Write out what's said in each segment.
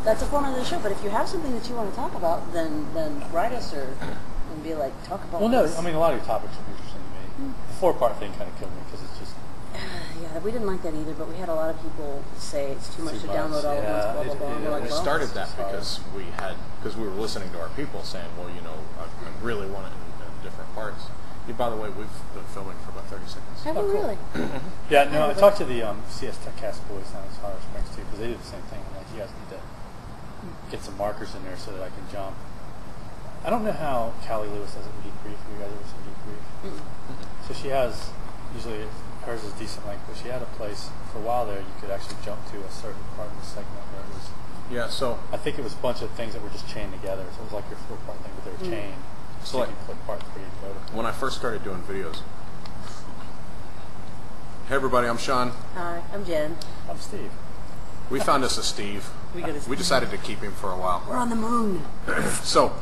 That's a format of the show. But if you have something that you want to talk about, then write us and be like, talk about. Well, no, this. I mean a lot of your topics would be interesting to me. The 4-part thing kind of killed me because it's just. Yeah, we didn't like that either. But we had a lot of people say it's too much to download all at once. Blah blah blah. And we're like, We started that because we were listening to our people saying, well, you know, I really want it in different parts. By the way, we've been filming for about 30 seconds. Have we really? Yeah, no, I talked to the CS TechCast boys down at Colorado Springs too, because they did the same thing. Like, you guys need to get some markers in there so that I can jump. I don't know how Callie Lewis does it with Geek Brief. You guys ever seen Geek Brief? So she has, usually hers is decent length, but she had a place for a while there you could actually jump to a certain part of the segment where it was. Yeah, so I think it was a bunch of things that were just chained together. So it was like your 4-part thing, but they were chained. So like, you click part 3 and go to. When I first started doing videos. Hey everybody, I'm Sean. Hi, I'm Jen. I'm Steve. We found us a Steve. We decided to keep him for a while. We're on the moon. So,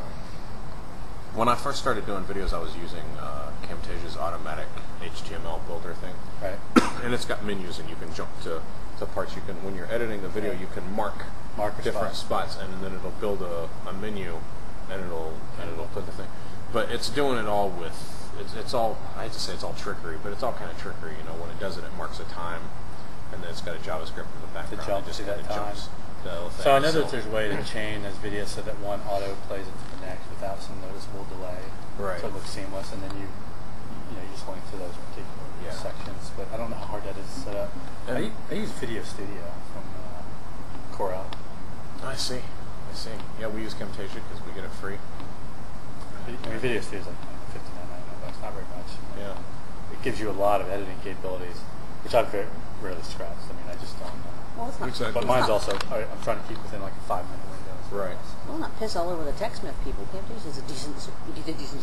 when I first started doing videos, I was using Camtasia's automatic HTML builder thing. Right. And it's got menus, and you can jump to parts. You can, when you're editing the video, you can mark different spots, and then it'll build a menu, and it'll put the thing. But it's doing it all with, it's all, I hate to say it's all trickery, but it's all kind of trickery. You know, when it does it, it marks a time, and then it's got a JavaScript in the background. To jump just to that time. So I know that there's a way to chain those videos so that one auto plays into the next without some noticeable delay. Right. So it looks seamless, and then you just link to those particular sections. But I don't know how hard that is to set up. I use Video Studio from Corel. I see. Yeah, we use Camtasia because we get it free. I mean, Video Studio is like $59.99, not very much. Yeah. It gives you a lot of editing capabilities, which I've very rarely scratched. I mean, I just don't. Well, it's not. Exactly. But mine's also, I'm trying to keep within like a 5-minute window. Right. Well, not piss all over the TechSmith people. Camtasia is a decent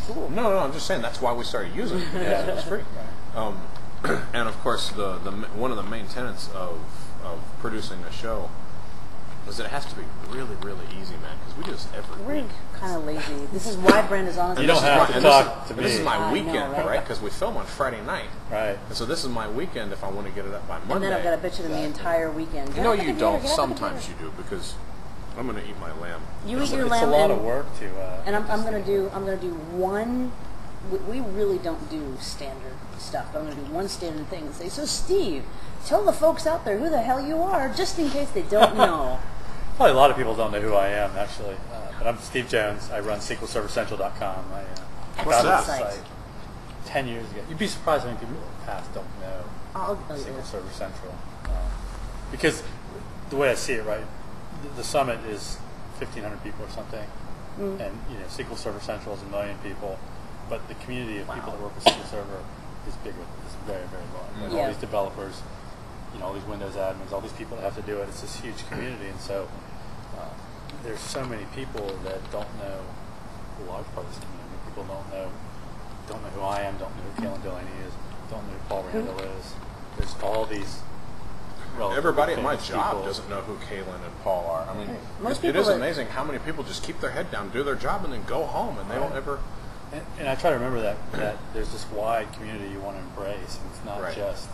tool. No, I'm just saying that's why we started using it. Yeah, It was free. And of course, the one of the main tenets of producing a show is that it has to be really, really easy, man, because we do this every week. We're kind of lazy. This is why Brenda's on. You don't have to talk to me. This is my weekend, know, right? Because we film on Friday night. Right. And so this is my weekend if I want to get it up by Monday. And then I've got to bitch at him the entire weekend. No, you don't. Sometimes you do, because I'm going to eat my lamb. You eat your It's lamb. a lot of work to. And I'm going to do one. We really don't do standard stuff. But I'm going to do one standard thing and say, so Steve, tell the folks out there who the hell you are, just in case they don't know. Probably a lot of people don't know who I am, actually. But I'm Steve Jones. I run SQLServerCentral.com. I founded the site 10 years ago. You'd be surprised how many people in the past don't know SQL Server Central. Because the way I see it, right, the summit is 1,500 people or something. And SQL Server Central is 1 million people. But the community of people that work with SQL Server is bigger. It's very, very large. All these developers, all these Windows admins, all these people that have to do it. It's this huge community, and so there's so many people that don't know a large part of this community. People don't know who I am, don't know who Kalen Delaney is, don't know who Paul Randall is. There's all these. Everybody at my job doesn't know who Kalen and Paul are. I mean, it is amazing how many people just keep their head down, do their job, and then go home, and they don't ever. And I try to remember that there's this wide community you want to embrace, and it's not just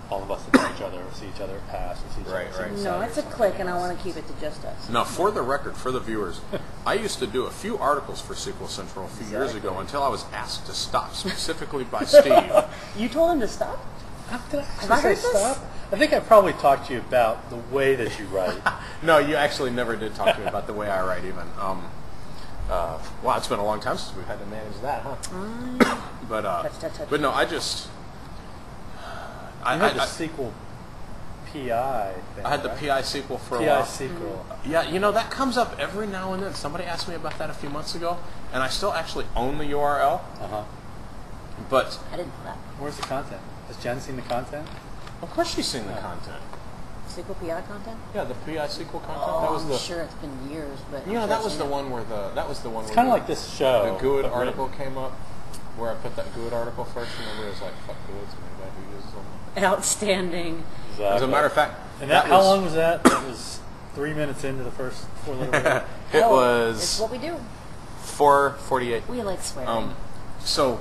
all of us that know each other, or see each other at PASS, or see each other. No, it's a clique, and I want to keep it to just us. Now, for the record, for the viewers, I used to do a few articles for SQL Central a few years ago until I was asked to stop, specifically by Steve. You told him to stop? Have I heard stop? I think I probably talked to you about the way that you write. No, you actually never did talk to me about the way I write, even. Wow, it's been a long time since we've had to manage that, huh? But no, I just. I had the SQL PI thing. I had the PI SQL for a while. PI SQL. Yeah, that comes up every now and then. Somebody asked me about that a few months ago, and I still actually own the URL. But I didn't know that. Where's the content? Has Jen seen the content? Of course she's seen the content. SQL PI content? Yeah, the PI SQL content. Oh, I'm sure it's been years, but that was the one where It's kind of like this show. The GUID article came up, where I put that GUID article first, and everybody was like, "Fuck GUIDs," and anybody who uses them. Outstanding. Exactly. As a matter of fact, and how long was that? That was 3 minutes into the first 4 letter. It was. It's what we do. 4:48. We like swearing. So,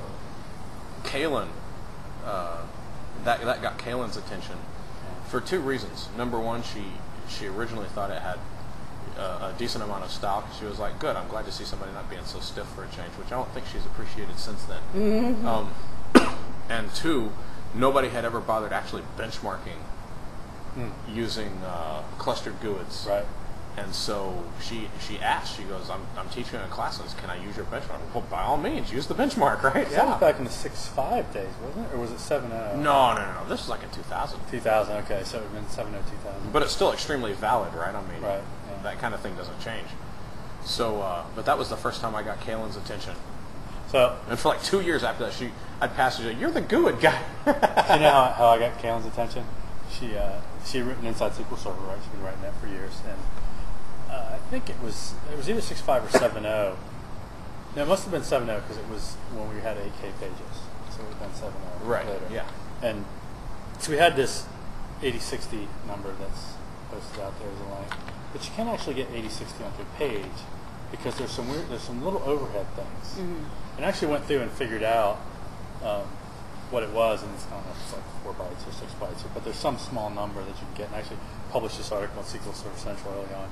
Kalen, that got Kalen's attention for 2 reasons. Number one, she originally thought it had a decent amount of style. She was like, good, I'm glad to see somebody not being so stiff for a change, which I don't think she's appreciated since then. And two, nobody had ever bothered actually benchmarking using clustered GUIDs. Right. And so she asked, she goes, I'm teaching a class, can I use your benchmark? Well, by all means, use the benchmark, right? That was back in the 6.5 days, wasn't it? Or was it 7.0? No. This was like in 2000. 2000, okay, so it would have been 7.0, 2000. But it's still extremely valid, right? I mean, right, that kind of thing doesn't change. So, but that was the first time I got Kaylin's attention. So, and for like 2 years after that, I'd pass her, you're the GUID guy. You know how I got Kaylin's attention? She had written Inside SQL Server, right? She's been writing that for years, and I think it was either 6.5 or 7.0. No, it must have been 7.0 because it was when we had 8K pages, so it would have been 7.0 right later. Yeah. And so we had this 8060 number that's posted out there as a link, but you can't actually get 8060 onto a page because there's some little overhead things. And I actually went through and figured out what it was, and it's, I don't know if it's like 4 bytes or 6 bytes, but there's some small number that you can get. And I actually published this article on SQL Server Central early on.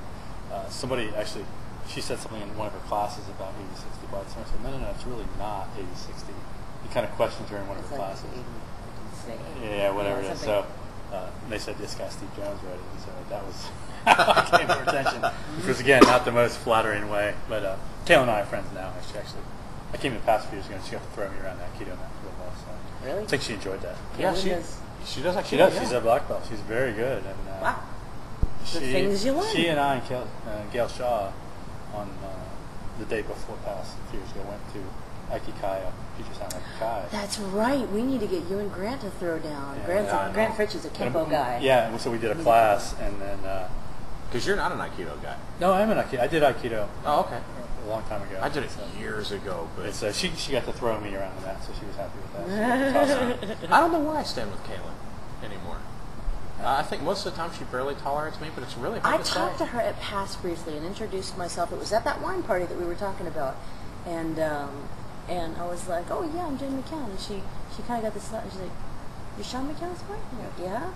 Somebody actually, she said something in one of her classes about 8060 bytes, and I said, no, it's really not 8060. He kind of questioned her in one of her classes. Yeah, whatever it is. So they said, this guy Steve Jones read it, and so that was how I came to her attention, which was, again, not the most flattering way. But Kaylin and I are friends now. I came in the past few years ago, and she got to throw me around that keto mat for a while. So really? I think she enjoyed that. Yeah, she does actually. She does. She's a black belt. She's very good. And, wow. The things you learn. She and I and Gail Shaw on the day before past a few years ago went to Aikikaya, Future Sound Aikikaya. That's right. We need to get you and Grant to throw down. Yeah, Grant Fritch is a Kempo guy. Yeah, and so we did a class, and then... Because you're not an Aikido guy. No, I'm an Aikido. I did Aikido. Oh, okay. A long time ago. I did it years ago. But so she got to throw me around the mat, so she was happy with that. I don't know where I stand with Kaylin anymore. I think most of the time she barely tolerates me, but it's really hard to say. I talked to her at PASS briefly and introduced myself. It was at that wine party that we were talking about, and I was like, "Oh yeah, I'm Jane McCown," and she kind of got this thought, and she's like, "You're Sean McCown's wife?" I'm like, "Yeah,"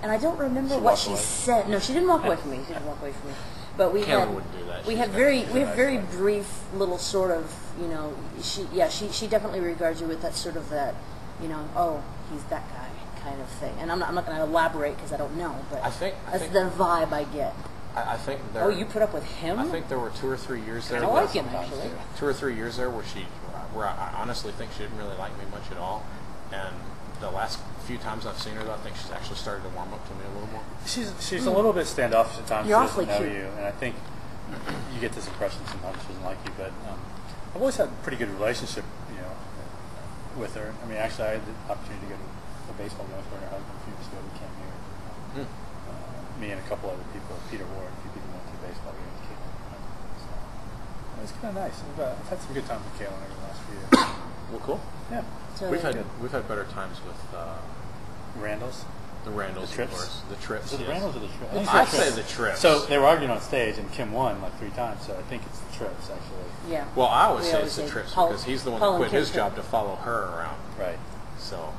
and I don't remember what she said. No, she didn't walk away from me. She didn't walk away from me. But we had very brief little sort of, you know, she definitely regards you with that sort of that, you know, oh, he's that guy kind of thing. And I'm not going to elaborate because I don't know, but I think the vibe I get. I think there. Oh, you put up with him? I think there were 2 or 3 years there. I like him actually. 2 or 3 years there where I honestly think she didn't really like me much at all, and the last few times I've seen her, though, I think she's actually started to warm up to me a little more. She's a little bit standoffish at times. You're she doesn't know cute. you, and I think you get this impression sometimes she doesn't like you. But I've always had a pretty good relationship, you know, with her. I mean, actually, I had the opportunity to go to a baseball game with her and her husband a few years ago. We came here. Me and a couple other people, Peter Ward, a few people went to a baseball game with Kaylin. So it's kind of nice. I've had some good times with Kaylin over the last few years. Well, cool. Yeah. So we've had better times with Randall's. The Randalls, the trips? of course. The trips. Is it the Randalls or the trips? I'd say the trips. So they were arguing on stage, and Kim won like 3 times. So I think it's the trips, actually. Yeah. Well, I always say it's the trips because he's the one that quit his job to follow her around. Right. So.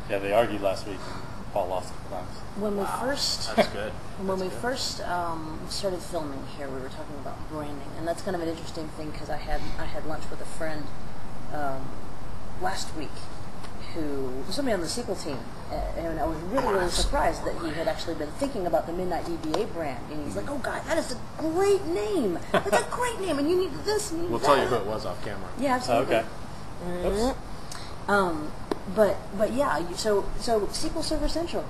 Yeah, they argued last week, and Paul lost a couple times. When we first, that's good. When we first started filming here, we were talking about branding, and that's kind of an interesting thing because I had lunch with a friend last week who was somebody on the SQL team, and I was really surprised that he had actually been thinking about the Midnight DBA brand, and he's like, "Oh God, that is a great name! That's a great name, and you need this." And we'll tell you who it was off camera. Yeah, absolutely. Okay. But yeah, so SQL Server Central.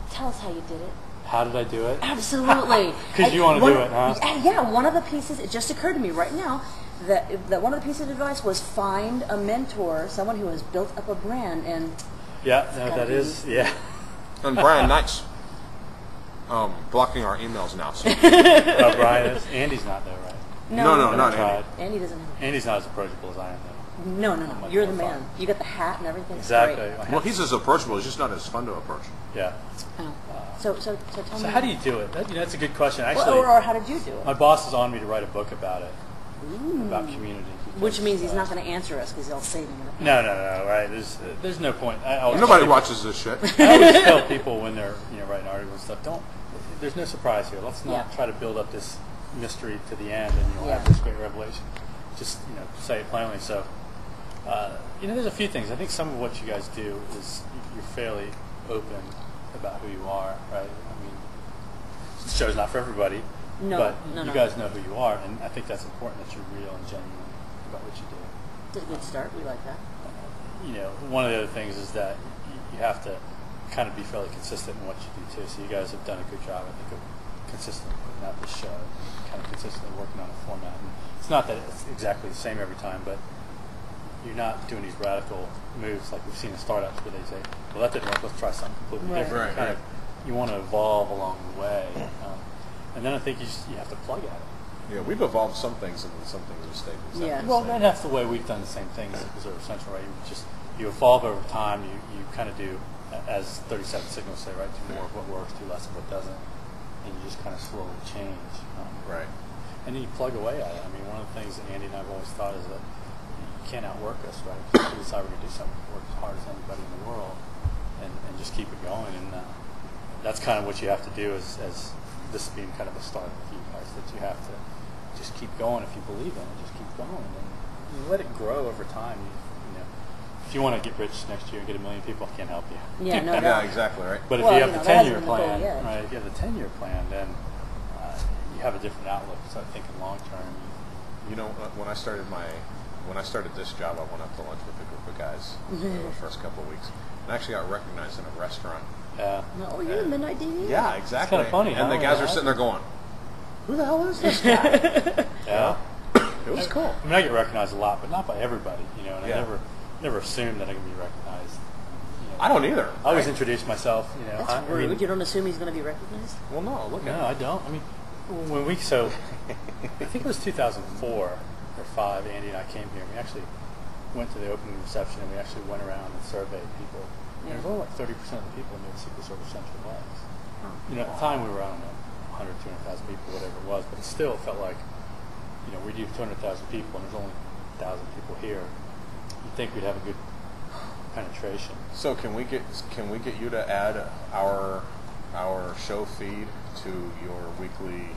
Tell us how you did it. How did I do it? Absolutely. Because you want to do it, huh? Yeah, one of the pieces, it just occurred to me right now, that one of the pieces of advice was find a mentor, someone who has built up a brand, and yeah. And Brian Knight's blocking our emails now. So. Brian is. Andy's not there, right? No, not Andy. Andy doesn't. Andy's not as approachable as I am, though. No. You're the man. You got the hat and everything. Exactly. Well, he's as approachable. He's just not as fun to approach. Yeah. Oh. So tell me. So how do you do it? That's a good question. Actually, or how did you do it? My boss is on me to write a book about it. Ooh. About community. Which means he's not going to answer us because he'll say them. No. Right? There's no point. Nobody watches this shit. I always tell people when they're writing articles and stuff, there's no surprise here. Let's not try to build up this mystery to the end, and you'll have this great revelation. Just say it plainly. So, there's a few things. I think some of what you guys do is you're fairly open about who you are, right? I mean, the show's not for everybody, but you guys know who you are, and I think that's important that you're real and genuine about what you do. It's a good start. We like that. One of the other things is that you have to kind of be fairly consistent in what you do too. So you guys have done a good job, I think, of consistently putting out this show, kind of consistently working on a format. And it's not that it's exactly the same every time, but you're not doing these radical moves like we've seen in startups where they say, well, that didn't work, let's try something completely different. You want to evolve along the way. And then I think you have to plug at it. Yeah, we've evolved some things and some things have stayed the same. Yeah, well, that's the way we've done the same things at Reserve Central, right? You evolve over time, you kind of do, as 37 Signals say, right, do more of what works, do less of what doesn't, and you just kind of slowly change. Right. And then you plug away at it. I mean, one of the things that Andy and I have always thought is that you can't outwork us, right? If we decide we're going to do something, work as hard as anybody in the world, and just keep it going. And that's kind of what you have to do as this being kind of a start with you guys, that you have to just keep going if you believe in it, just keep going. And you let it grow over time. If you want to get rich next year and get 1 million people, I can't help you. Yeah, no, yeah, exactly, right. But if you have the 10-year plan, right? If you have the 10-year plan, then you have a different outlook. So I think in long term, when I started this job, I went up to lunch with a group of guys the first couple of weeks, and actually got recognized in a restaurant. Yeah. No, you're the Midnight DD. Yeah, exactly. It's kind of funny. And the guys are sitting there going, "Who the hell is this guy?" Yeah. It was cool. I mean, I get recognized a lot, but not by everybody. And Yeah. I never assume that I can be recognized. I don't either. I always introduce myself. That's rude. You don't assume he's going to be recognized? Well, no. Look at No, I don't. I mean, I think it was 2004 or 5. Andy and I came here. We actually went to the opening reception and we actually went around and surveyed people. And there's only like 30% of the people knew what Secret Service Central was. At the time we were, I don't know, 100, 200,000 people, whatever it was, but it still felt like, we do 200,000 people and there's only 1,000 people here. You'd think we'd have a good penetration. So can we get you to add our show feed to your weekly?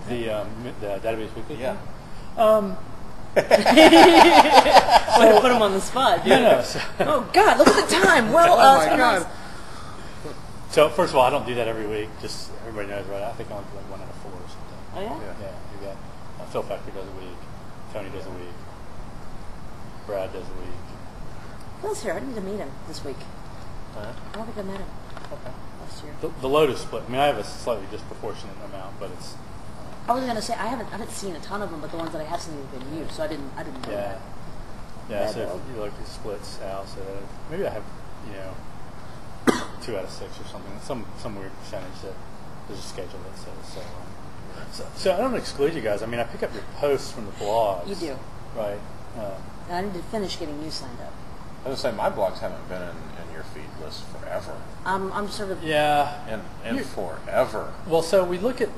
The Database Weekly? Yeah. Way to put him on the spot. Oh God, look at the time. Well, oh my God. So first of all, I don't do that every week. Just everybody knows, right? I think I only do like 1 out of 4 or something. Oh yeah. Yeah. You got Phil Factory does a week. Tony does a week. Brad does a week. Phil's here. I need to meet him this week. I don't think I met him last year. The load is split. I mean, I have a slightly disproportionate amount, but it's. I was gonna say I haven't seen a ton of them, but the ones that I have seen have been you, so I didn't know that. Yeah. So if you look at splits out, so maybe I have 2 out of 6 or something. Some weird percentage that there's a schedule that says so. So I don't exclude you guys. I mean, I pick up your posts from the blogs. You do, right? And I need to finish getting you signed up. I was going to say, my blogs haven't been in your feed list forever. I'm sort of... Yeah. And forever. Well, so we look at...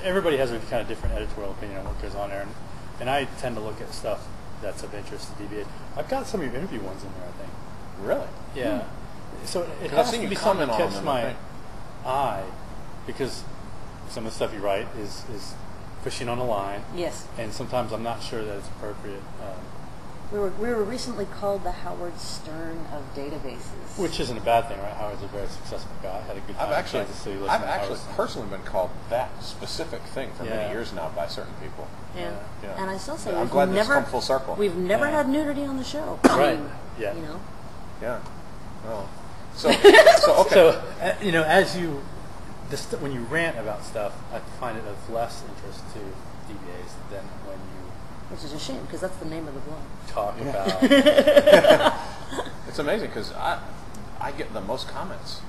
Everybody has a kind of different editorial opinion on what goes on there, and I tend to look at stuff that's of interest to DBA. I've got some of your interview ones in there, I think. Really? Yeah. So it has to be something that catches my eye, because some of the stuff you write is pushing on a line. Yes. And sometimes I'm not sure that it's appropriate. We were recently called the Howard Stern of databases. Which isn't a bad thing, right? Howard's a very successful guy. Had a good time I've actually personally been called that specific thing for many years now by certain people. Yeah. And I still say I'm glad this come full circle. We've never had nudity on the show. Right. Yeah. Yeah. Oh. So okay. So as you when you rant about stuff, I find it of less interest to DBAs than when you. Which is a shame, because that's the name of the blog. Talk about. It's amazing because I get the most comments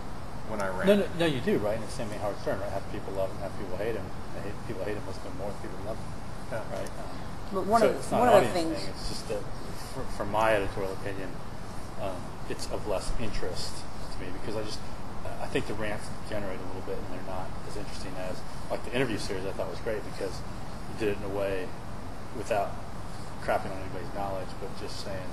when I rant. No, you do, right? And it's the same thing Howard Stern, right? Half people love him, half people hate him. People hate him most of more people love him. Yeah. Right. But one of the things. It's just that, from my editorial opinion, it's of less interest to me because I think the rants generate a little bit, and they're not as interesting as like the interview series. I thought was great because you did it in a way without crapping on anybody's knowledge, but just saying